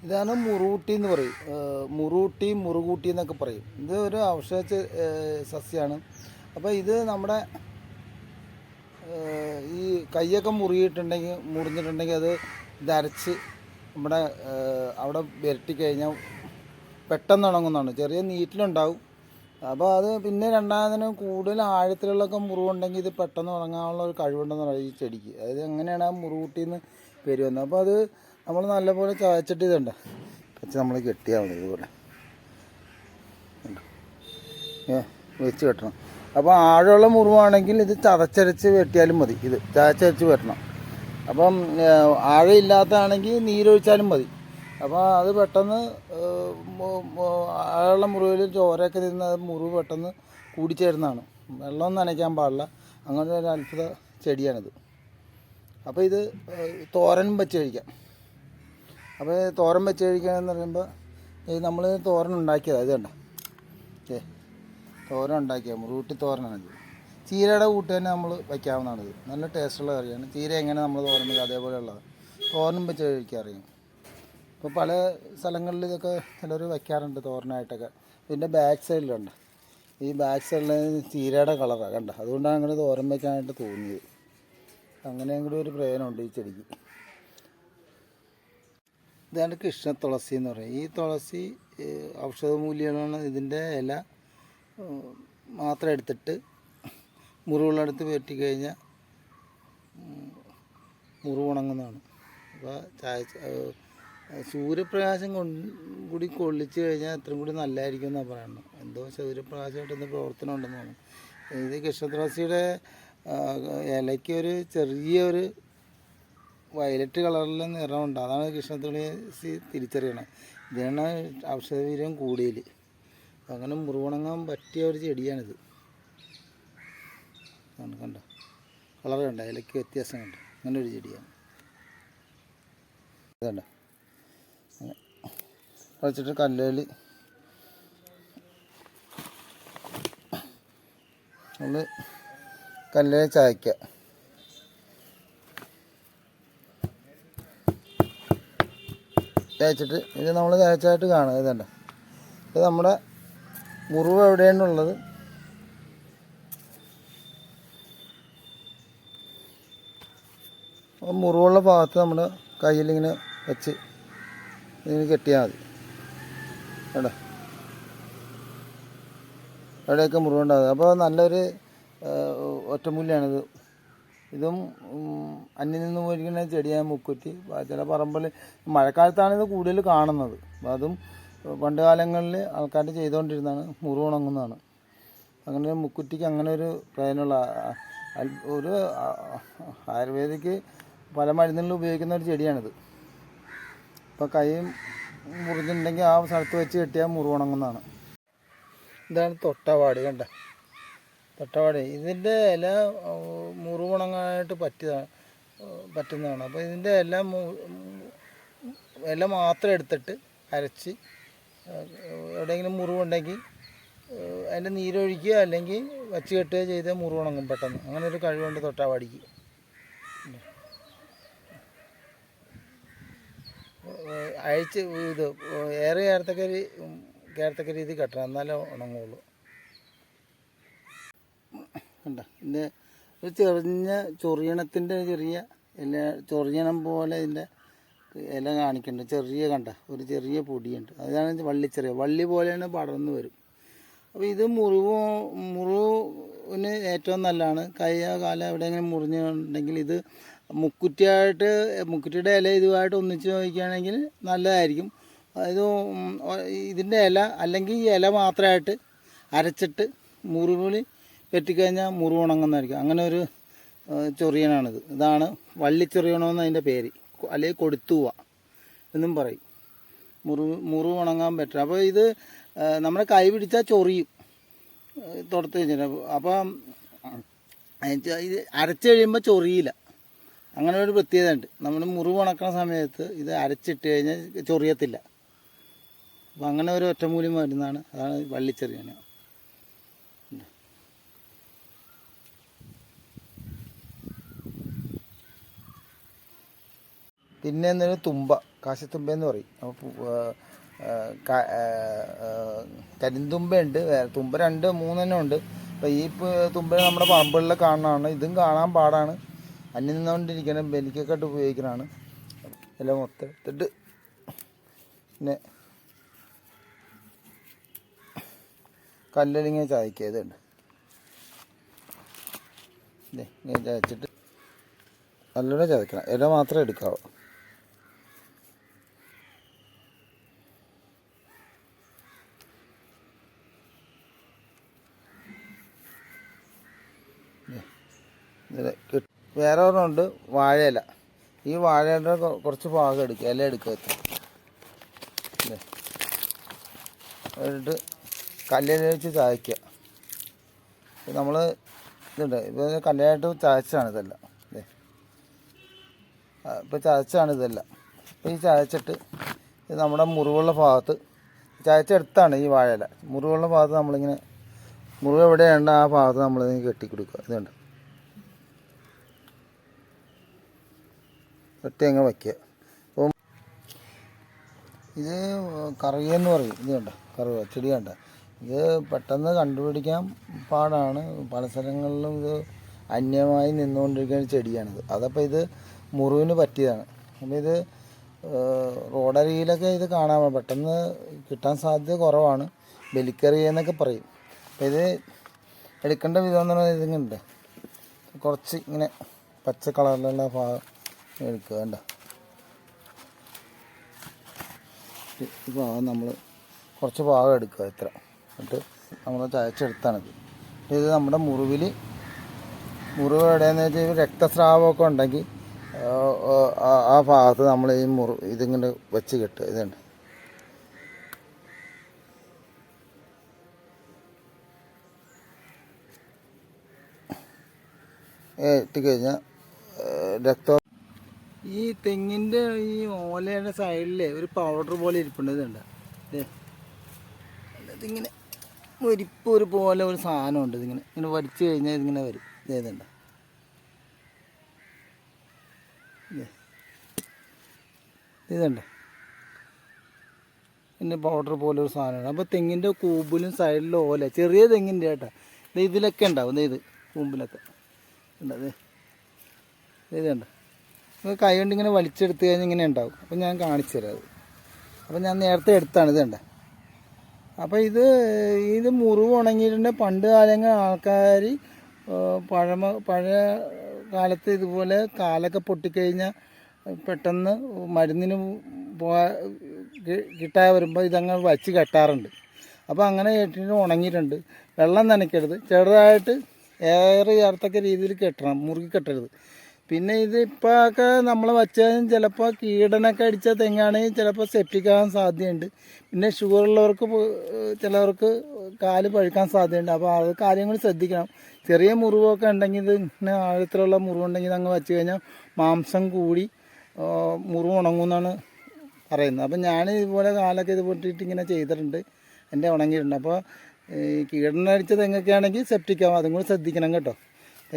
ഇതാണ് മുറൂട്ടി എന്ന് പറയും. മുറൂട്ടി, മുറുകൂട്ടി എന്നൊക്കെ പറയും. ഇത് ഒരു ഔഷധ സസ്യമാണ്. അപ്പോൾ ഇത് നമ്മുടെ ഈ കൈയൊക്കെ മുറിഞ്ഞിട്ടുണ്ടെങ്കിൽ അത് ഇതരച്ച് നമ്മുടെ അവിടെ പുരട്ടിക്കഴിഞ്ഞാൽ പെട്ടെന്ന് ഉണങ്ങുന്നതാണ്. ചെറിയ നീറ്റിലുണ്ടാവും. അപ്പോൾ അത് പിന്നെ രണ്ടാമതിന് കൂടുതൽ ആഴത്തിലുള്ളൊക്കെ മുറിവുണ്ടെങ്കിൽ ഇത് പെട്ടെന്ന് ഉണങ്ങാനുള്ള ഒരു കഴിവുണ്ടെന്ന് പറയും ഈ ചെടിക്ക്. അതായത് എങ്ങനെയാണ് ആ മുറുകൂട്ടിന്ന് പേര് വന്നത്. അപ്പോൾ അത് നമ്മൾ നല്ലപോലെ ചതച്ചിട്ട് ഇതുണ്ട് വെച്ച് നമ്മൾ കെട്ടിയാൽ മതി. ഇതുപോലെ വെച്ച് കെട്ടണം. അപ്പോൾ ആഴമുള്ള മുറിവാണെങ്കിൽ ഇത് ചതച്ചരച്ച് വെട്ടിയാലും മതി. ഇത് ചതച്ചരച്ച് വെട്ടണം. അപ്പം ആഴമില്ലാത്തതാണെങ്കിൽ നീരൊഴിച്ചാലും മതി. അപ്പോൾ അത് പെട്ടെന്ന് ആഴമുള്ള മുറിവിൽ ചോരയൊക്കെ നിന്ന് മുറിവ് പെട്ടെന്ന് കൂടിച്ചേരുന്നതാണ്. വെള്ളം നനയ്ക്കാൻ പാടില്ല. അങ്ങനെ ഒരു അത്ഭുത ചെടിയാണിത്. അപ്പോൾ ഇത് തോരനും വെച്ച് കഴിക്കാം. അപ്പോൾ തോരൻ വെച്ച് കഴിക്കുകയെന്ന് പറയുമ്പോൾ ഇത് നമ്മൾ തോരൻ ഉണ്ടാക്കിയതാണ്. ഇത് കണ്ട തോരൻ ഉണ്ടാക്കിയത് മുറുകൂട്ടി തോരനാണിത്. ചീരയുടെ കൂട്ട് തന്നെ നമ്മൾ വയ്ക്കാവുന്നതാണ്. ഇത് നല്ല ടേസ്റ്റുള്ള കറിയാണ്. ചീര എങ്ങനെ നമ്മൾ തോരൻ വയ്ക്കുക അതേപോലെയുള്ളത് തോരനും വെച്ച് കഴിക്കാറിയും. ഇപ്പോൾ പല സ്ഥലങ്ങളിൽ ഇതൊക്കെ ചിലർ വയ്ക്കാറുണ്ട് തോരനായിട്ടൊക്കെ. ഇതിൻ്റെ ബാക്ക് സൈഡിലുണ്ട്. ഈ ബാക്ക് സൈഡിൽ ചീരയുടെ കളറാണ് കണ്ട. അതുകൊണ്ടാണ് അങ്ങനെ തോരൻ വയ്ക്കാനായിട്ട് തോന്നിയത്. അങ്ങനെയും കൂടി ഒരു പ്രയോജനമുണ്ട് ഈ ചെടിക്ക്. ഇതാണ് കൃഷ്ണ തുളസി എന്ന് പറയും. ഈ തുളസി ഔഷധമൂല്യമാണ്. ഇതിൻ്റെ ഇല മാത്രം എടുത്തിട്ട് മുറിവുള്ളടുത്ത് വെട്ടിക്കഴിഞ്ഞാൽ മുറിവ് ഉണങ്ങുന്നതാണ്. അപ്പോൾ സൂര്യപ്രകാശം കൂടി കൊള്ളിച്ച് കഴിഞ്ഞാൽ അത്രയും കൂടി നല്ലതായിരിക്കും എന്നാണ് പറയുന്നത്. എന്തോ സൂര്യപ്രകാശമായിട്ട് എന്ത് പ്രവർത്തനം ഉണ്ടെന്ന് തോന്നുന്നു. ഇത് കൃഷ്ണതുളസിയുടെ ഇലയ്ക്ക് ഒരു ചെറിയൊരു വയലറ്റ് കളറിൽ നിറമുണ്ട്. അതാണ് കൃഷ്ണതുളസി തിരിച്ചറിയണത്. ഇതിനാണ് ഔഷധവീര്യം കൂടുതൽ. അങ്ങനെ മുറിവുണങ്ങാൻ പറ്റിയ ഒരു ചെടിയാണിത്. കണ്ടോ കളർ കണ്ട, ഇലയ്ക്ക് വ്യത്യാസം കണ്ടോ. അങ്ങനെ ഒരു ചെടിയാണ് ഇതുണ്ട്. വെച്ചിട്ട് കല്ലിൽ നമ്മൾ കല്ലിൽ ചായക്കുക. ചായച്ചിട്ട് ഇത് നമ്മൾ ചായച്ചായിട്ട് കാണുക. ഇതല്ല, ഇത് നമ്മുടെ മുറിവ് എവിടെയാണുള്ളത് മുറിവുള്ള ഭാഗത്ത് നമ്മുടെ കയ്യിലിങ്ങനെ വെച്ച് ഇതിന് കെട്ടിയാൽ മതി. കേട്ടോ എവിടെയൊക്കെ മുറിവുണ്ടാകും. അപ്പോൾ നല്ലൊരു ഒറ്റമൂലിയാണിത്. ഇതും അന്യം നിന്ന് പോയിരിക്കുന്ന ചെടിയാണ് മുക്കുറ്റി. ചില പറമ്പിൽ മഴക്കാലത്താണ് ഇത് കൂടുതൽ കാണുന്നത്. അതും പണ്ട് കാലങ്ങളിൽ ആൾക്കാർ ചെയ്തുകൊണ്ടിരുന്നതാണ്. മുറിവുണങ്ങുന്നതാണ്. അങ്ങനെ മുക്കുറ്റിക്ക് അങ്ങനെ ഒരു പ്രയോജനമുള്ള ഒരു ആയുർവേദിക്ക് പല മരുന്നുകളിൽ ഉപയോഗിക്കുന്ന ഒരു ചെടിയാണിത്. ഇപ്പോൾ കൈ മുറിഞ്ഞിട്ടുണ്ടെങ്കിൽ ആ സ്ഥലത്ത് വെച്ച് കെട്ടിയാൽ മുറിവുണങ്ങുന്നതാണ്. ഇതാണ് തൊട്ടവാടി. കണ്ട തൊട്ടവാടി. ഇതിൻ്റെ ഇല മുറിവുണങ്ങാനായിട്ട് പറ്റുന്നതാണ്. അപ്പോൾ ഇതിൻ്റെ ഇല മാത്രം എടുത്തിട്ട് അരച്ച് എവിടെയെങ്കിലും മുറിവുണ്ടെങ്കിൽ അതിൻ്റെ നീരൊഴിക്കുക, അല്ലെങ്കിൽ വച്ച് കെട്ടുക ചെയ്താൽ മുറിവുണങ്ങും പെട്ടെന്ന്. അങ്ങനെ ഒരു കഴിവുണ്ട് തൊട്ടാവാടിക്ക്. അഴിച്ച് ഇത് ഏറെ കേരത്തക്ക രീതി കെട്ടണം, എന്നാലേ ഉണങ്ങുള്ളൂ. കണ്ട ഇതിൻ്റെ ഒരു ചൊറിയണത്തിൻ്റെ ചെറിയ ഇല, ചൊറിയണം പോലെ ഇതിൻ്റെ ഇല കാണിക്കുന്നുണ്ട്. ചെറിയ കണ്ട ഒരു ചെറിയ പൊടിയുണ്ട്. അതാണ് വള്ളിച്ചെറിയ വള്ളി പോലെയാണ് പടർന്നു വരും. അപ്പോൾ ഇത് മുറിവിന് ഏറ്റവും നല്ലതാണ്. കൈയോ കാലോ എവിടെയെങ്കിലും മുറിഞ്ഞിട്ടുണ്ടെങ്കിൽ ഇത് മുക്കുറ്റിയുടെ ഇല ഇതുമായിട്ട് ഒന്നിച്ച് നോക്കുകയാണെങ്കിൽ നല്ലതായിരിക്കും. ഇത് ഇതിൻ്റെ ഇല അല്ലെങ്കിൽ ഈ ഇല മാത്രമായിട്ട് അരച്ചിട്ട് മുറിവിൽ വെട്ടിക്കഴിഞ്ഞാൽ മുറിവ് ഉണങ്ങുന്നതായിരിക്കും. അങ്ങനെ ഒരു ചൊറിയനാണിത്. ഇതാണ് വള്ളിച്ചൊറിയണമെന്ന് അതിൻ്റെ പേര്, അല്ലെങ്കിൽ കൊടുത്തൂവ എന്നും പറയും. മുറിവ് ഉണങ്ങാൻ പറ്റും. അപ്പോൾ ഇത് നമ്മുടെ കൈ പിടിച്ചാൽ ചൊറിയും തൊടുത്ത് കഴിഞ്ഞാൽ. അപ്പം ഇത് അരച്ച് കഴിയുമ്പോൾ ചൊറിയില്ല. അങ്ങനെ ഒരു പ്രത്യേകത ഉണ്ട്. നമ്മൾ മുറിവ് ഉണക്കുന്ന സമയത്ത് ഇത് അരച്ചിട്ട് കഴിഞ്ഞാൽ ചൊറിയത്തില്ല. അപ്പം അങ്ങനെ ഒരു ഒറ്റമൂലി മരുന്നാണ്. അതാണ് വള്ളിച്ചെറിയൻ. പിന്നെ എന്നൊരു തുമ്പ. കാശിത്തുമ്പയെന്ന് പറയും. അപ്പോൾ കരിന്തുമ്പയുണ്ട്, തുമ്പ 2-3 ഉണ്ട്. അപ്പോൾ ഈ തുമ്പ നമ്മുടെ പറമ്പുകളിൽ കാണുന്നതാണ്. ഇതും കാണാൻ പാടാണ്, അന്യം നിന്നുകൊണ്ടിരിക്കണം, ബലിക്കൊക്കെ ആയിട്ട് ഉപയോഗിക്കുന്നതാണ്. എല്ലാം മൊത്തം എടുത്തിട്ട് പിന്നെ കല്ലിലിങ്ങനെ ചതയ്ക്കുക. ഇതുണ്ട്, ഇങ്ങനെ ചതച്ചിട്ട് നല്ലോണം ചതയ്ക്കണം. ഇല മാത്രമേ എടുക്കാവൂ. വേറെ ഒരെണ്ണമുണ്ട് വാഴയില. ഈ വാഴയുടെ കുറച്ച് ഭാഗം എടുക്കുക, ഇല എടുക്കുക. എന്നിട്ട് കല്ലിൽ വെച്ച് ചതയ്ക്കുക. നമ്മൾ ഇതുണ്ട്, ഇപ്പോൾ കല്ലായിട്ട് ചതച്ചാണ് ഇതെല്ലാം. ഇപ്പോൾ ചതച്ചാണ് ഇതെല്ലാം. അപ്പോൾ ഈ ചതച്ചിട്ട് ഇത് നമ്മുടെ മുറിവുള്ള ഭാഗത്ത് ചതച്ചെടുത്താണ് ഈ വാഴയില. മുറിവുള്ള ഭാഗത്ത് നമ്മളിങ്ങനെ, മുറിവ് എവിടെയുണ്ട് ആ ഭാഗത്ത് നമ്മളിങ്ങനെ കെട്ടിക്കൊടുക്കുക. ഇതുണ്ട്, കെട്ടി അങ്ങ് വയ്ക്കുക. അപ്പം ഇത് കറുകയെന്ന് പറയും. ഇത് കണ്ട കറുക ചെടി കണ്ട, ഇത് പെട്ടെന്ന് കണ്ടുപിടിക്കാൻ പാടാണ്. പല സ്ഥലങ്ങളിലും ഇത് അന്യമായി നിന്നുകൊണ്ടിരിക്കുന്ന ചെടിയാണിത്. അതപ്പോൾ ഇത് മുറിവിന് പറ്റിയതാണ്. അപ്പോൾ ഇത് റോഡരികിലൊക്കെ ഇത് കാണാൻ പെട്ടെന്ന് കിട്ടാൻ സാധ്യത കുറവാണ്. ബലിക്കറിയെന്നൊക്കെ പറയും. അപ്പോൾ ഇത് എടുക്കേണ്ട വിധം എന്ന് പറഞ്ഞാൽ ഇതിങ്ങുണ്ട്, കുറച്ച് ഇങ്ങനെ പച്ച കളറിലുള്ള ഭാഗം എടുക്കുക. വേണ്ട ഈ ഭാഗം നമ്മൾ കുറച്ച് ഭാഗം എടുക്കുക, ഇത്ര. എന്നിട്ട് നമ്മൾ ചതച്ചെടുത്താണിത്. ഇത് നമ്മുടെ മുറിവ് എവിടെയെന്ന് വെച്ചാൽ രക്തസ്രാവമൊക്കെ ഉണ്ടെങ്കിൽ ആ ഭാഗത്ത് നമ്മൾ ഈ ഇതിങ്ങനെ വെച്ച് കെട്ടുക. ഇതുണ്ട്, ഇട്ടുകഴിഞ്ഞാൽ രക്തം. ഈ തെങ്ങിൻ്റെ ഈ ഓലയുടെ സൈഡിൽ ഒരു പൗഡർ പോലെ ഇരിപ്പുണ്ട്. ഇതുണ്ട്, ഇതിങ്ങനെ ഒരു പോലെ ഒരു സാധനമുണ്ട്. ഇങ്ങനെ വടിച്ചു കഴിഞ്ഞാൽ ഇതിങ്ങനെ വരും. ഇതുണ്ട്, ഇതുണ്ട്, പിന്നെ പൗഡർ പോലെ ഒരു സാധനമാണ്. അപ്പോൾ തെങ്ങിൻ്റെ കൂമ്പിലും സൈഡിലും ഓല, ചെറിയ തെങ്ങിൻ്റെ കേട്ടോ, ഇതിലൊക്കെ ഉണ്ടാവും. ഇത് കൂമ്പിലൊക്കെ ഉണ്ട്. ഇതുണ്ട്, കൈ കൊണ്ട് ഇങ്ങനെ വലിച്ചെടുത്ത് കഴിഞ്ഞാൽ ഇങ്ങനെ ഉണ്ടാവും. അപ്പം ഞാൻ കാണിച്ചു തരാം അത്. അപ്പം ഞാൻ നേരത്തെ എടുത്താണ്. ഇതുണ്ട്. അപ്പോൾ ഇത് മുറിവ് ഉണങ്ങിയിട്ടുണ്ടെങ്കിൽ പണ്ട് കാലങ്ങളിൽ ആൾക്കാർ പഴയ കാലത്ത് ഇതുപോലെ കാലൊക്കെ പൊട്ടിക്കഴിഞ്ഞാൽ പെട്ടെന്ന് മരുന്നിന് കിട്ടാതെ വരുമ്പോൾ ഇതങ്ങ് വച്ച് കെട്ടാറുണ്ട്. അപ്പോൾ അങ്ങനെ കെട്ടിട്ട് ഉണങ്ങിയിട്ടുണ്ട്. വെള്ളം നനയ്ക്കരുത്, ചെറുതായിട്ട് ഏറെ ചേർത്തക്ക രീതിയിൽ കെട്ടണം, മുറുകി കെട്ടരുത്. പിന്നെ ഇത് ഇപ്പോഴൊക്കെ നമ്മൾ വച്ചാൽ ചിലപ്പോൾ കീടനൊക്കെ അടിച്ച തെങ്ങാണെങ്കിൽ ചിലപ്പോൾ സെപ്റ്റിക് ആകാൻ സാധ്യതയുണ്ട്. പിന്നെ ഷുഗറുള്ളവർക്ക് ചിലവർക്ക് കാല് പഴുക്കാൻ സാധ്യതയുണ്ട്. അപ്പോൾ അത് കാര്യങ്ങൾ ശ്രദ്ധിക്കണം. ചെറിയ മുറിവൊക്കെ ഉണ്ടെങ്കിൽ ഇത് ഇങ്ങനെ ആഴത്തിലുള്ള മുറിവുണ്ടെങ്കിൽ അങ്ങ് വെച്ച് കഴിഞ്ഞാൽ മാംസം കൂടി മുറിവ് ഉണങ്ങുമെന്നാണ് പറയുന്നത്. അപ്പം ഞാൻ ഇതുപോലെ കാലൊക്കെ ഇത് പൊട്ടിയിട്ട് ഇങ്ങനെ ചെയ്തിട്ടുണ്ട്, എൻ്റെ ഉണങ്ങിയിട്ടുണ്ട്. അപ്പോൾ ഈ കീടനടിച്ച തെങ്ങൊക്കെ ആണെങ്കിൽ സെപ്റ്റിക് ആവും, അതും കൂടി ശ്രദ്ധിക്കണം കേട്ടോ.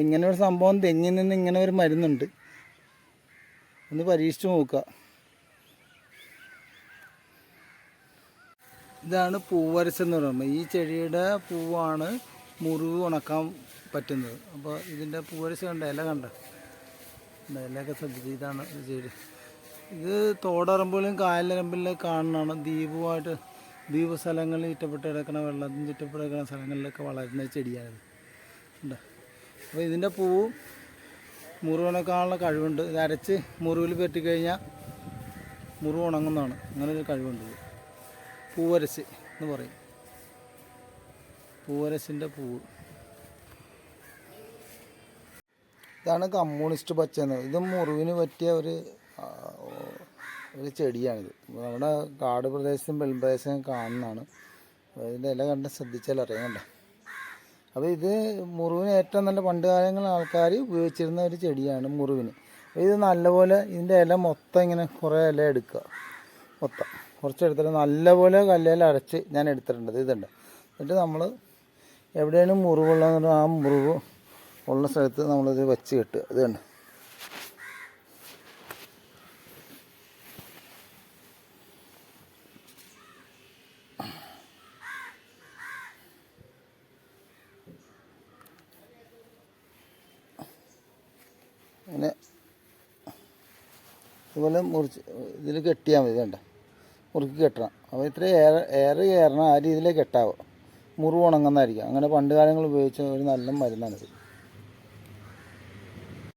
ഇങ്ങനെ ഒരു സംഭവം തെങ്ങിൽ നിന്ന് ഇങ്ങനെ ഒരു മരുന്നുണ്ട്, ഒന്ന് പരീക്ഷിച്ച് നോക്കുക. ഇതാണ് പൂവരസെന്ന് പറയുമ്പോൾ ഈ ചെടിയുടെ പൂവാണ് മുറിവ് ഉണക്കാൻ പറ്റുന്നത്. അപ്പോൾ ഇതിൻ്റെ പൂവരസ കണ്ട ഇല കണ്ട ഇലയൊക്കെ ശ്രദ്ധിച്ച്. ഇതാണ് ചെടി. ഇത് തോടറമ്പിലും കായലറമ്പിലും കാണുന്നതാണ്. ദ്വീപ് സ്ഥലങ്ങളിൽ ചുറ്റപ്പെട്ട് കിടക്കുന്ന, വെള്ളത്തിന് ചുറ്റപ്പെട്ട് കിടക്കുന്ന സ്ഥലങ്ങളിലൊക്കെ വളരുന്ന ചെടിയാണിത്. ഉണ്ട്. അപ്പോൾ ഇതിൻ്റെ പൂവ് മുറിവുണക്കാനുള്ള കഴിവുണ്ട്. ഇത് അരച്ച് മുറിവിൽ പറ്റിക്കഴിഞ്ഞാൽ മുറിവ് ഉണങ്ങുന്നതാണ്. അങ്ങനൊരു കഴിവുണ്ട്. ഇത് പൂവരച്ച് എന്ന് പറയും, പൂവരസിൻ്റെ പൂവ്. ഇതാണ് കമ്മ്യൂണിസ്റ്റ് പച്ച എന്ന്. ഇത് മുറിവിന് പറ്റിയ ഒരു ചെടിയാണിത്. നമ്മുടെ കാട് പ്രദേശത്തും വെൽപ്രദേശം കാണുന്നതാണ്. ഇതിൻ്റെ ഇല കണ്ട് ശ്രദ്ധിച്ചാൽ അറിയാം. കണ്ട. അപ്പോൾ ഇത് മുറിവിന് ഏറ്റവും നല്ല പണ്ട് കാലങ്ങളിൽ ആൾക്കാർ ഉപയോഗിച്ചിരുന്ന ഒരു ചെടിയാണ് മുറിവിന്. അപ്പോൾ ഇത് നല്ലപോലെ ഇതിൻ്റെ ഇല മൊത്തം ഇങ്ങനെ കുറേ ഇല എടുക്കുക, മൊത്തം കുറച്ചെടുത്തിട്ട് നല്ലപോലെ കല്ലേൽ അരച്ച് ഞാൻ എടുത്തിട്ടുണ്ട്. ഇതുണ്ട്. എന്നിട്ട് നമ്മൾ എവിടെയാണ് മുറിവുള്ളതെന്ന് ആ മുറിവ് ഉള്ള സ്ഥലത്ത് നമ്മളിത് വെച്ച് കെട്ടുക. ഇത് കണ്ട് ഇതുപോലെ മുറിച്ച് ഇതിൽ കെട്ടിയാൽ മതി. വേണ്ട, മുറുക്കി കെട്ടണം. അപ്പോൾ ഇത്രയും എയർ കയറണം, ആ രീതിയിലേ കെട്ടാവും. മുറിവ് ഉണങ്ങുന്നതായിരിക്കും. അങ്ങനെ പണ്ട് കാലങ്ങൾ ഉപയോഗിച്ച ഒരു നല്ല മരുന്നാണിത്.